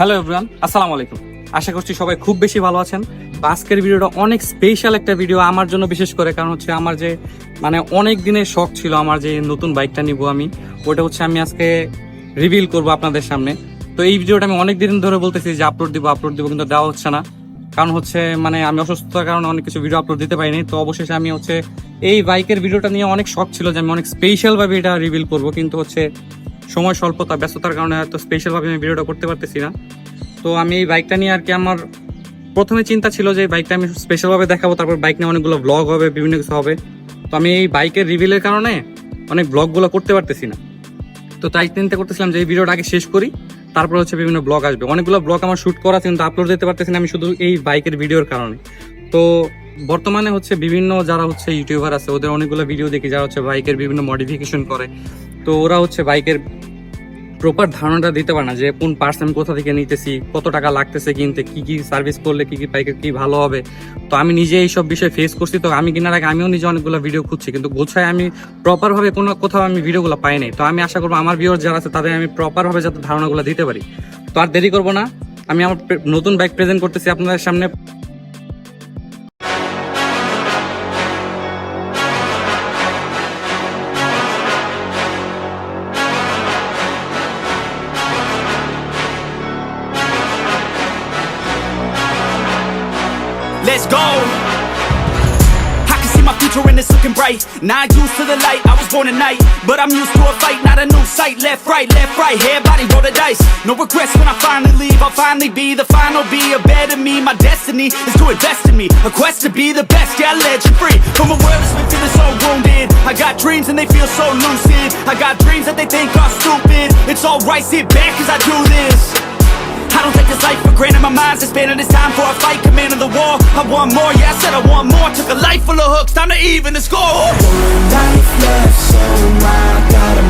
Hello everyone, আসসালামু আলাইকুম। আশা করছি সবাই খুব বেশি ভালো আছেন। আজকের ভিডিওটা অনেক স্পেশাল একটা ভিডিও আমার জন্য, বিশেষ করে কারণ হচ্ছে আমার যে অনেক দিনের শখ ছিল আমার যে নতুন বাইকটা নিব আমি, ওটা হচ্ছে আমি আজকে রিভিল করব আপনাদের সামনে। তো এই ভিডিওটা আমি অনেক দিন ধরে বলতেছি যে আপলোড দিব কিন্তু দেওয়া হচ্ছে না, কারণ হচ্ছে আমি অসুস্থতার কারণে অনেক কিছু ভিডিও আপলোড দিতে পারিনি। তো অবশেষে আমি হচ্ছে এই বাইকের ভিডিওটা নিয়ে অনেক শখ ছিল যে আমি অনেক স্পেশালভাবে এটা রিভিল করব, কিন্তু হচ্ছে সময় স্বল্পতা ব্যস্ততার কারণে হয়তো স্পেশালভাবে আমি ভিডিওটা করতে পারতেছি না। তো আমি এই বাইকটা নিয়ে আর কি, আমার প্রথমে চিন্তা ছিল যে বাইকটা আমি স্পেশালভাবে দেখাবো, তারপর বাইক নিয়ে অনেকগুলো ব্লগ হবে, বিভিন্ন কিছু হবে। তো আমি এই বাইকের রিভিলের কারণে অনেক ব্লগগুলো করতে পারতেছি না। তো তাই চিন্তা করতেছিলাম যে এই ভিডিওটা আগে শেষ করি, তারপর হচ্ছে বিভিন্ন ব্লগ আসবে। অনেকগুলো ব্লগ আমার শ্যুট করা কিন্তু আপলোড দিতে পারতেছি না আমি শুধু এই বাইকের ভিডিওর কারণে। তো বর্তমানে হচ্ছে বিভিন্ন যারা হচ্ছে ইউটিউবার আছে, ওদের অনেকগুলো ভিডিও দেখি যারা হচ্ছে বাইকের বিভিন্ন মডিফিকেশন করে। তো ওরা হচ্ছে বাইকের প্রপার ধারণাটা দিতে পারে না যে কোন পার্টস আমি কোথা থেকে নিতেছি, কত টাকা লাগতেছে কিনতে, কি কি সার্ভিস করলে কি কি বাইকের কি ভালো হবে। তো আমি নিজে এইসব বিষয় ফেস করছি। তো আমি কেনার আগে আমিও নিজে অনেকগুলো ভিডিও খুঁজছি, কিন্তু গোছায় আমি প্রপারভাবে কোথাও আমি ভিডিওগুলো পাই নাই। তো আমি আশা করবো আমার ভিউয়ার যারা আছে তাদের আমি প্রপারভাবে যাতে ধারণাগুলো দিতে পারি। তো আর দেরি করবো না, আমি আমার নতুন বাইক প্রেজেন্ট করতেছি আপনাদের সামনে। Let's go. I can see my future and it's looking bright. Not used to the light, I was born at night. But I'm used to a fight, not a new sight. Left, right, everybody roll the dice. No regrets when I finally leave, I'll finally be the final be a better me. My destiny is to invest in me, a quest to be the best, yeah, I'll let you free. From a world that's been feeling so wounded, I got dreams and they feel so lucid. I got dreams that they think are stupid. It's alright, sit back cause I do this. I don't take this life for granted, my mind's expanding. It's time for a fight, command of the war. I want more, yeah, I said I want more. Took a life full of hooks, time to even the score. One life left, so I gotta